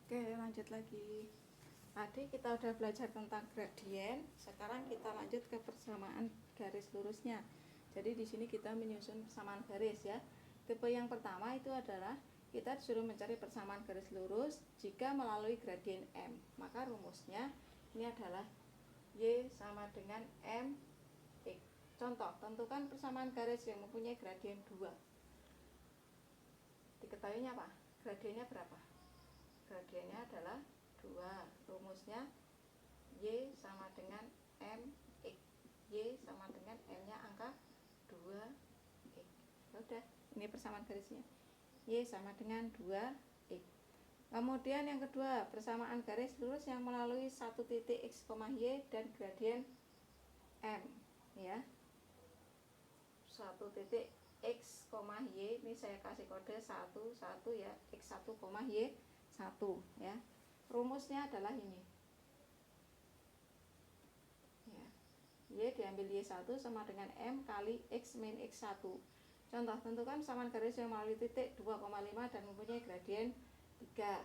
Oke, lanjut lagi. Tadi kita udah belajar tentang gradien. Sekarang kita lanjut ke persamaan garis lurusnya. Jadi di sini kita menyusun persamaan garis ya. Tipe yang pertama itu adalah kita disuruh mencari persamaan garis lurus jika melalui gradien M. Maka rumusnya ini adalah Y sama dengan M X. Contoh, tentukan persamaan garis yang mempunyai gradien 2. Diketahuinya apa? Gradiennya berapa? Gradiennya adalah 2. Rumusnya Y sama dengan MX. Y sama dengan M-nya angka 2X. Udah, ini persamaan garisnya. Y sama dengan 2X. Kemudian yang kedua, persamaan garis lurus yang melalui satu titik X, Y dan gradien M ya. Satu titik X, Y, ini saya kasih kode 1, 1 ya, X1, Y 1 ya. Rumusnya adalah ini ya. Y diambil Y1 sama dengan M kali X min X1. Contoh, tentukan persamaan garis yang melalui titik 2,5 dan mempunyai gradien 3.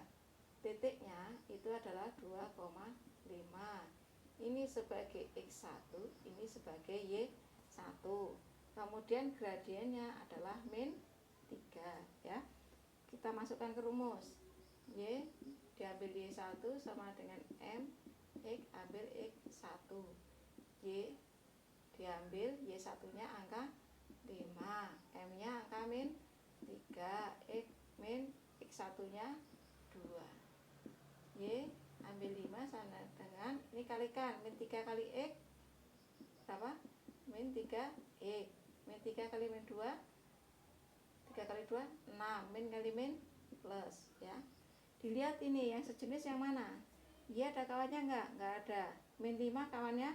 Titiknya itu adalah 2,5. Ini sebagai X1, ini sebagai Y1. Kemudian gradiennya adalah min 3 ya. Kita masukkan ke rumus. Y diambil Y1 sama dengan M X ambil X1. Y diambil Y1 nya angka 5, M nya angka min 3, X min X1 nya 2. Y ambil 5 sama dengan, ini kalikan, min 3 kali X berapa? Min 3 X. Min 3 kali min 2, 3 kali 2 6, min kali min plus ya. Dilihat ini yang sejenis yang mana? Y ada kawannya enggak ada. Min 5 kawannya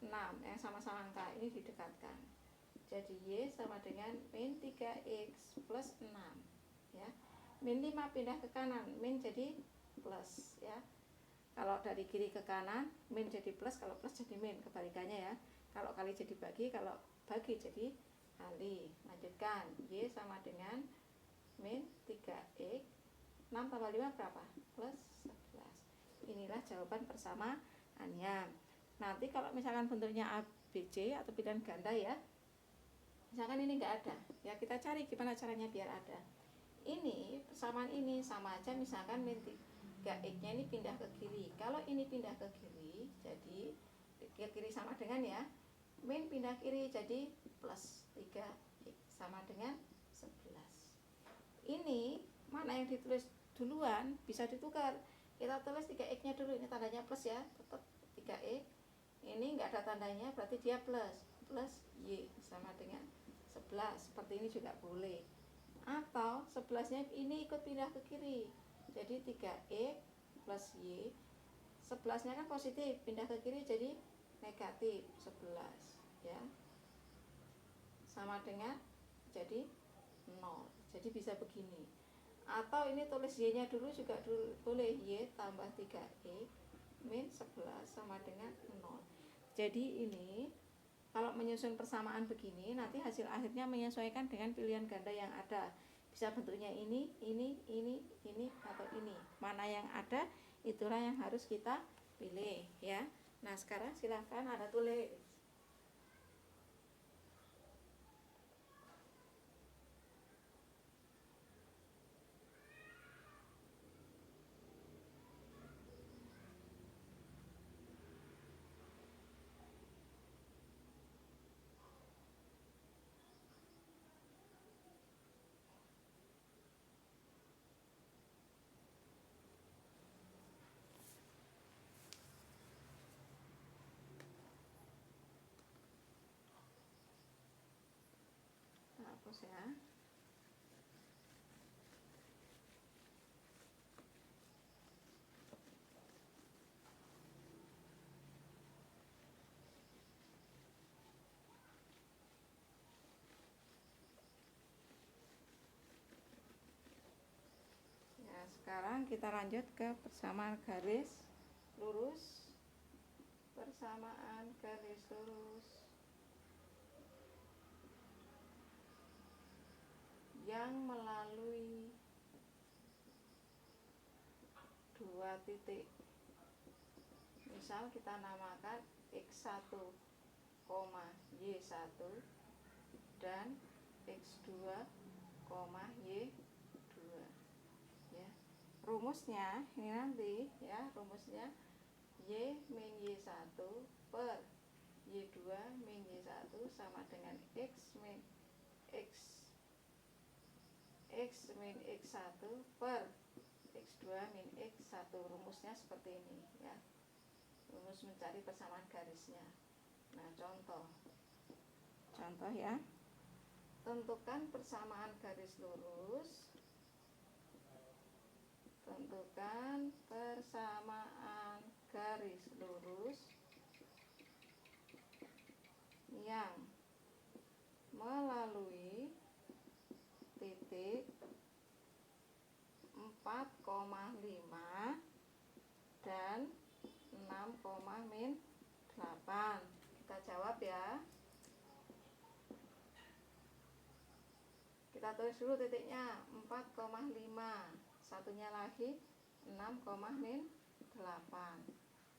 6, yang sama-sama angka ini didekatkan. Jadi Y sama dengan min 3X plus 6 ya. Min 5 pindah ke kanan, min jadi plus ya. Kalau dari kiri ke kanan, min jadi plus, kalau plus jadi min, kebalikannya ya. Kalau kali jadi bagi, kalau bagi jadi kali. Lanjutkan, Y sama dengan min 3X, 6 tambah 5 berapa? Plus 11. Inilah jawaban persamaannya. Nanti kalau misalkan bentuknya ABC atau pilihan ganda ya, misalkan ini enggak ada, ya kita cari gimana caranya biar ada. Ini persamaan ini sama aja, misalkan min 3X nya ini pindah ke kiri. Kalau ini pindah ke kiri, jadi ke kiri sama dengan ya, min pindah kiri jadi plus 3X sama dengan 11. Ini mana yang ditulis duluan bisa ditukar. Kita tulis 3X nya dulu, ini tandanya plus ya, tetap 3X. Ini enggak ada tandanya, berarti dia plus. Plus Y sama dengan 11. Seperti ini juga boleh. Atau 11 nya ini ikut pindah ke kiri, jadi 3X plus Y. 11 nya kan positif, pindah ke kiri jadi negatif 11 ya, sama dengan jadi 0. Jadi bisa begini. Atau ini tulis Y nya dulu juga boleh, Y tambah 3X min 11 sama dengan 0. Jadi ini kalau menyusun persamaan begini, nanti hasil akhirnya menyesuaikan dengan pilihan ganda yang ada. Bisa bentuknya ini, atau ini. Mana yang ada, itulah yang harus kita pilih ya. Nah, sekarang silahkan Anda tulis. Hapus ya. Ya, sekarang kita lanjut ke persamaan garis lurus. Persamaan garis lurus yang melalui 2 dua titik. Misal kita namakan X1, Y1 dan X2, Y2 ya. Rumusnya ini nanti ya, rumusnya Y min Y1 per Y2 min Y1 sama dengan X min X1 per X2 min X1. Rumusnya seperti ini ya, rumus mencari persamaan garisnya. Nah, contoh ya, tentukan persamaan garis lurus, yang melalui titik 4,5 dan 6,-8. Kita jawab ya. Kita tulis dulu titiknya 4,5, satunya lagi 6,-8.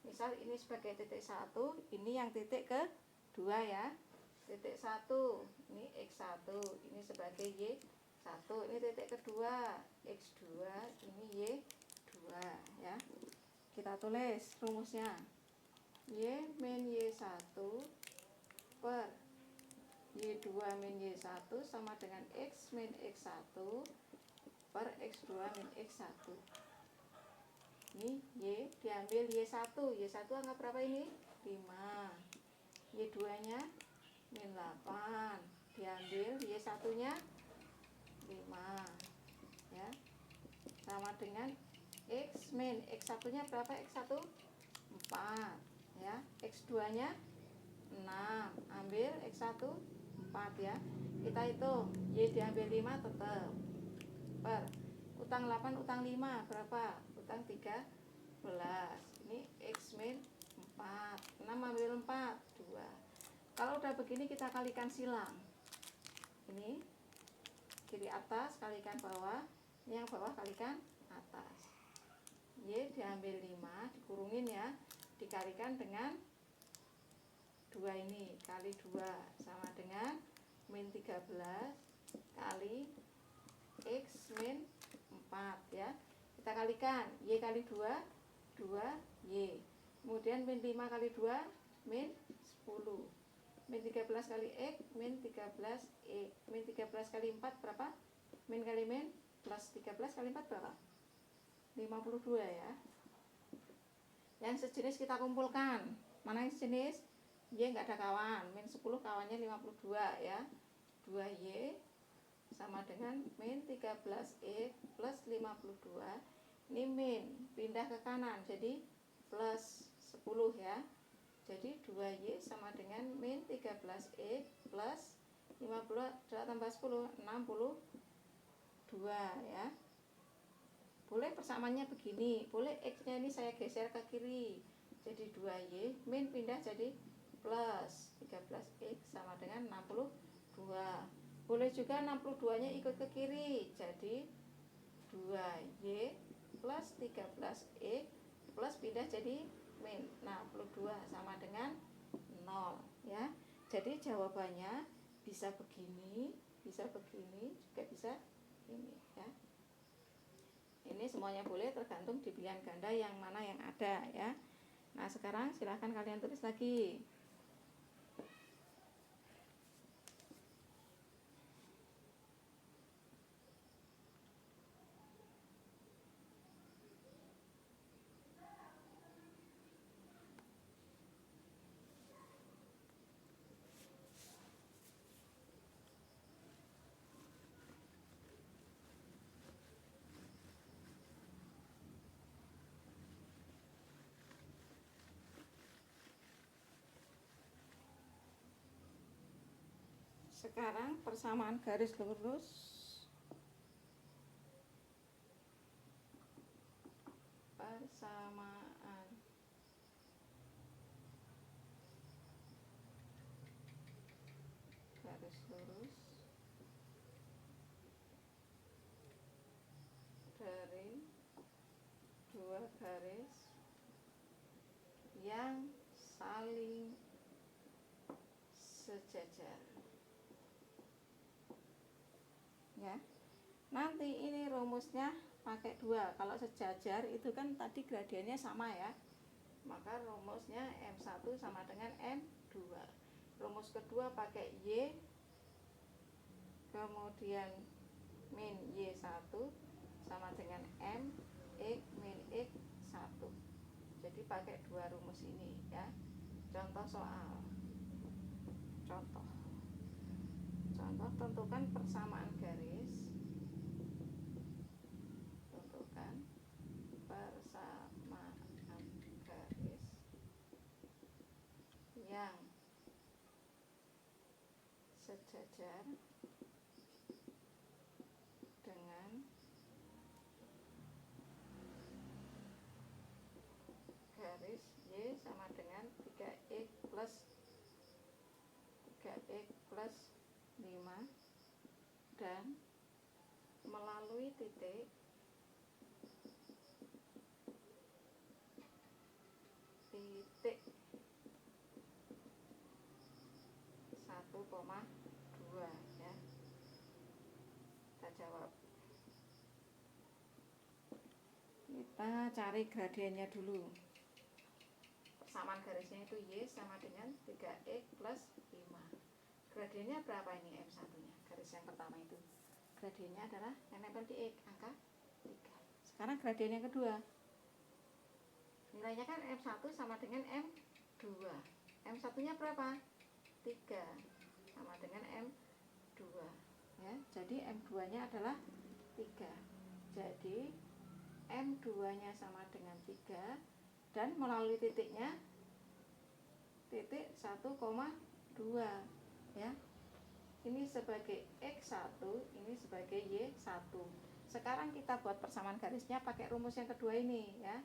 Misal ini sebagai titik 1, ini yang titik kedua ya. Titik 1, ini X1, ini sebagai Y1, ini titik kedua X2, ini Y2 ya. Kita tulis rumusnya. Y min Y1 per Y2 min Y1 sama dengan X min X1 per X2 min X1. Ini Y diambil Y1 angka berapa ini? 5. Y2 nya min 8, diambil Y1 nya 5 ya, sama dengan X min X1 nya berapa? X1 4 ya, X2 nya 6, ambil X1 4 ya. Kita hitung Y diambil 5 tetap per utang 8 utang 5 berapa? Utang 13. Ini X min 4, 6 ambil 4 2. Kalau udah begini kita kalikan silang. Ini kiri atas kalikan bawah, ini yang bawah kalikan atas. Y diambil 5 dikurungin ya, dikalikan dengan 2 ini kali 2 sama dengan min 13 kali X min 4 ya. Kita kalikan Y kali 2 2Y, kemudian min 5 kali 2 min 10, min 13 kali X min 13 E, min 13 kali 4 berapa? Min kali min plus 13 kali 4 berapa? 52 ya. Yang sejenis kita kumpulkan. Mana yang sejenis? Y nggak ada kawan, min 10 kawannya 52 ya. 2Y sama dengan min 13E plus 52. Ini min pindah ke kanan jadi plus 10 ya. Jadi 2Y sama dengan min 13E plus 52 tambah 10 62 ya. Boleh persamaannya begini, boleh X nya ini saya geser ke kiri jadi 2Y, min pindah jadi plus 13X sama dengan 62. Boleh juga 62 nya ikut ke kiri jadi 2Y plus 13X plus pindah jadi min 62 sama dengan 0 ya. Jadi jawabannya bisa begini, juga bisa ini ya. Ini semuanya boleh, tergantung di pilihan ganda yang mana yang ada ya. Nah, sekarang silahkan kalian tulis lagi. Sekarang persamaan garis lurus dari dua dua garis yang saling sejajar. Ya. Nanti ini rumusnya pakai 2. Kalau sejajar itu kan tadi gradiennya sama ya. Maka rumusnya M1 sama dengan M2. Rumus kedua pakai Y, kemudian min Y1 sama dengan M X min X1. Jadi pakai 2 rumus ini ya. Contoh soal. Contoh, tentukan persamaan garis. Tentukan persamaan garis yang sejajar dengan garis Y sama dengan 3X plus 5 dan melalui titik 1,2 ya. Kita jawab. Kita cari gradiennya dulu. Persamaan garisnya itu Y sama dengan 3X plus 5. Gradiennya berapa ini M1 nya? Garis yang pertama itu gradiennya adalah yang nempel di X, angka 3. Sekarang gradien yang kedua, nilainya kan M1 sama dengan M2. M1 nya berapa? 3 sama dengan M2 ya. Jadi M2 nya adalah 3. Jadi M2 nya sama dengan 3 dan melalui titiknya titik 1,2 ya. Ini sebagai X1, ini sebagai Y1. Sekarang kita buat persamaan garisnya pakai rumus yang kedua ini ya.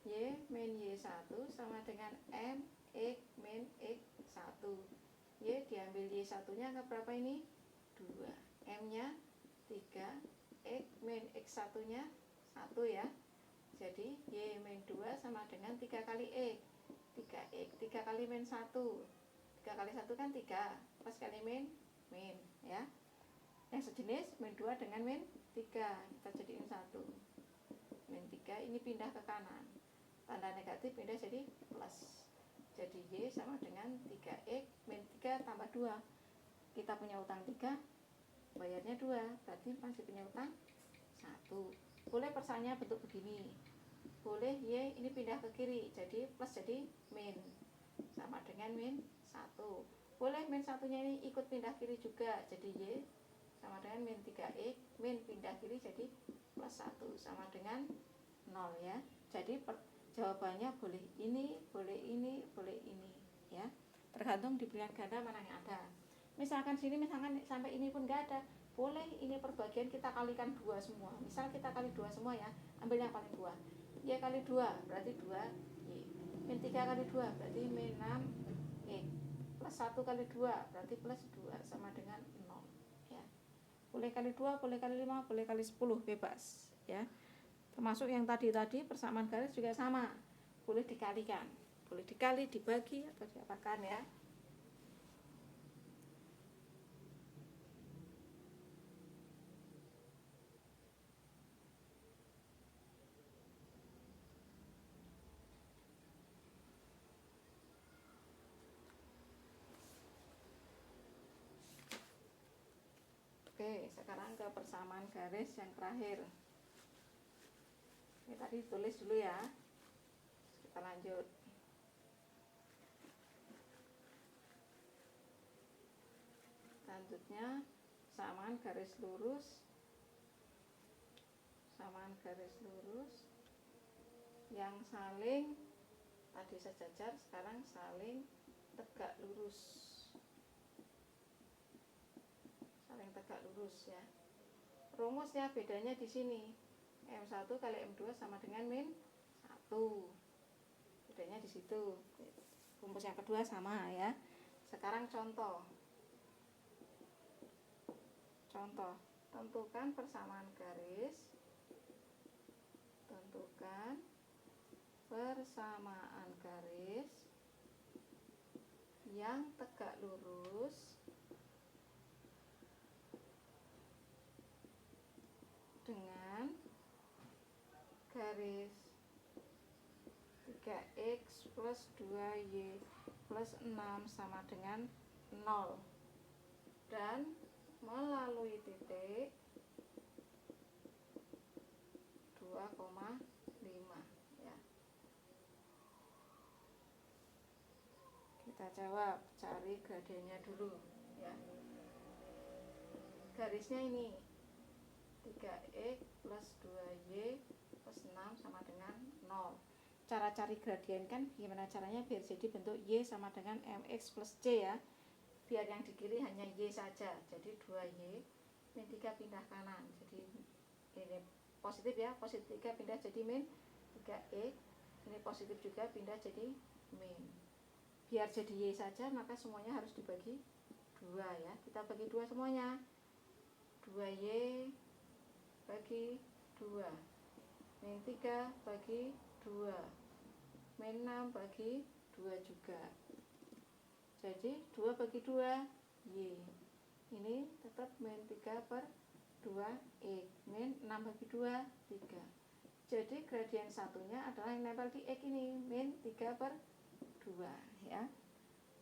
Y min Y1 sama dengan M X min X1. Y diambil Y1 nya ke berapa ini? 2. M nya 3, X min X1 nya 1 ya. Jadi Y min 2 sama dengan 3 kali X. 3X, 3 kali min 1. 3 kali 1 kan 3, plus kali min ya. Yang sejenis min 2 dengan min 3, kita jadiin 1. Min 3 ini pindah ke kanan, tanda negatif pindah jadi plus. Jadi Y sama dengan 3X min 3 tambah 2. Kita punya utang 3, bayarnya 2, berarti masih punya utang 1. Boleh persahaannya bentuk begini. Boleh Y ini pindah ke kiri, jadi plus jadi min, sama dengan min 1. Boleh min 1 nya ini ikut pindah kiri juga, jadi Y sama dengan min 3X, min pindah kiri jadi plus 1 sama dengan 0 ya. Jadi jawabannya boleh ini, boleh ini, boleh ini ya. Tergantung di pilihan ganda mana yang ada. Misalkan sini misalkan sampai ini pun enggak ada, boleh ini perbagian kita kalikan 2 semua. Misal kita kali 2 semua ya, ambil yang paling bawah. Y kali 2 berarti 2Y. Min 3 kali 2 berarti min 6X. Plus 1 kali 2 berarti plus 2 sama dengan 0 ya. Boleh kali 2, boleh kali 5, boleh kali 10, bebas ya. Termasuk yang tadi persamaan garis juga sama. Boleh dikalikan. Boleh dikali, dibagi atau diapakan ya. Oke, sekarang ke persamaan garis yang terakhir. Ini tadi tulis dulu ya. Kita lanjut. Selanjutnya persamaan garis lurus. Persamaan garis lurus yang saling tadi sejajar, sekarang saling tegak lurus. Saling tegak lurus ya. Rumusnya bedanya di sini. M1 kali M2 sama dengan min 1. Bedanya di situ. Rumus yang kedua sama ya. Sekarang contoh. Contoh, tentukan persamaan garis tentukan persamaan garis yang tegak lurus dengan garis 3x plus 2y plus 6 sama dengan 0 dan melalui titik 2,5 ya. Kita jawab, cari gradiennya dulu ya. Garisnya ini 3x plus 2y plus 6 sama dengan 0. Cara cari gradien kan gimana caranya biar jadi bentuk y sama dengan mx plus c ya. Biar yang di kiri hanya y saja. Jadi 2y min 3 pindah kanan. Jadi ini positif ya, positif 3 pindah jadi min 3x. Ini positif juga pindah jadi min. Biar jadi y saja maka semuanya harus dibagi 2 ya. Kita bagi 2 semuanya. 2y bagi 2 min 3 bagi 2 min 6 bagi 2 juga. Jadi 2 bagi 2 y. Ini tetap min 3 per 2x min 6 bagi 2 3. Jadi gradien satunya adalah yang nempel di x ini min 3 per 2 ya.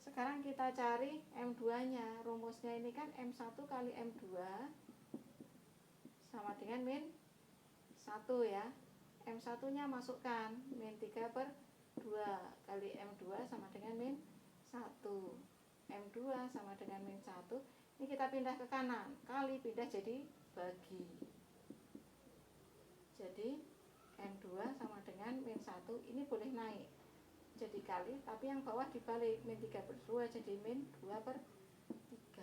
Sekarang kita cari M2 nya. Rumusnya ini kan M1 kali M2 sama dengan min 1 ya. M1 nya masukkan min 3 per 2 kali M2 sama dengan min 1. M2 sama dengan min 1. Ini kita pindah ke kanan. Kali pindah jadi bagi. Jadi M2 sama dengan min 1. Ini boleh naik jadi kali, tapi yang bawah dibalik, min 3 per 2 jadi min 2 per 3.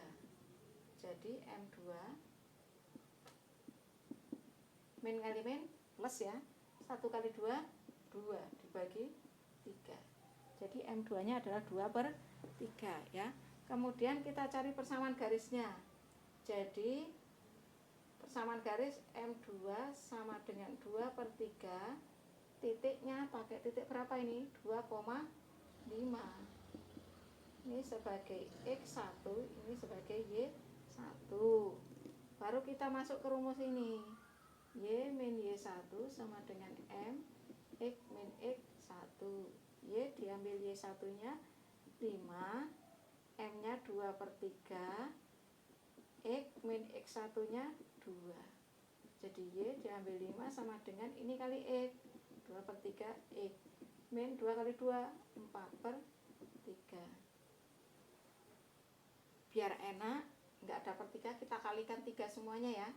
Jadi M2 min kali min plus ya, 1 kali 2 2 dibagi 3. Jadi M2 nya adalah 2 per 3 ya. Kemudian kita cari persamaan garisnya. Jadi persamaan garis M2 sama dengan 2 per 3. Titiknya pakai titik berapa ini? 2,5. Ini sebagai X1, ini sebagai Y1. Baru kita masuk ke rumus ini. Y min Y1 sama dengan M X min X1. Y diambil Y1 nya 5, M nya 2 per 3, X min X1 nya 2. Jadi Y diambil 5 sama dengan ini kali X, 2 per 3 X min 2 kali 2 4 per 3. Biar enak nggak ada per 3, kita kalikan 3 semuanya ya.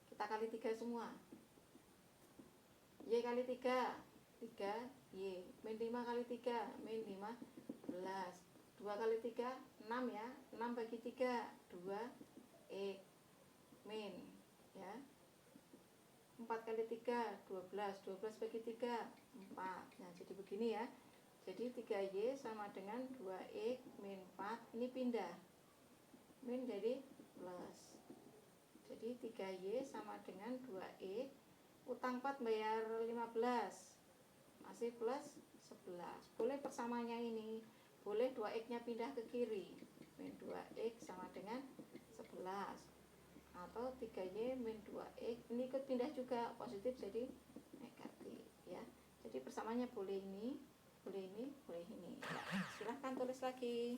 Kita kali 3 semua. Y kali 3 3Y min 5 kali 3 min 15. 2 kali 3 6 ya. 6 bagi 3 2 X min ya. 4 kali 3 12. 12 bagi 3 4. Nah jadi begini ya. Jadi 3Y sama dengan 2X min 4. Ini pindah, min jadi plus. Jadi 3Y sama dengan 2X. Utang 4 bayar 15. Masih plus 11. Boleh persamanya ini. Boleh 2X nya pindah ke kiri. Min 2X sama dengan 11. Atau 3Y min 2X. Ini ikut pindah juga. Positif jadi negatif ya. Jadi persamaannya boleh ini, boleh ini, boleh ini. Silahkan tulis lagi.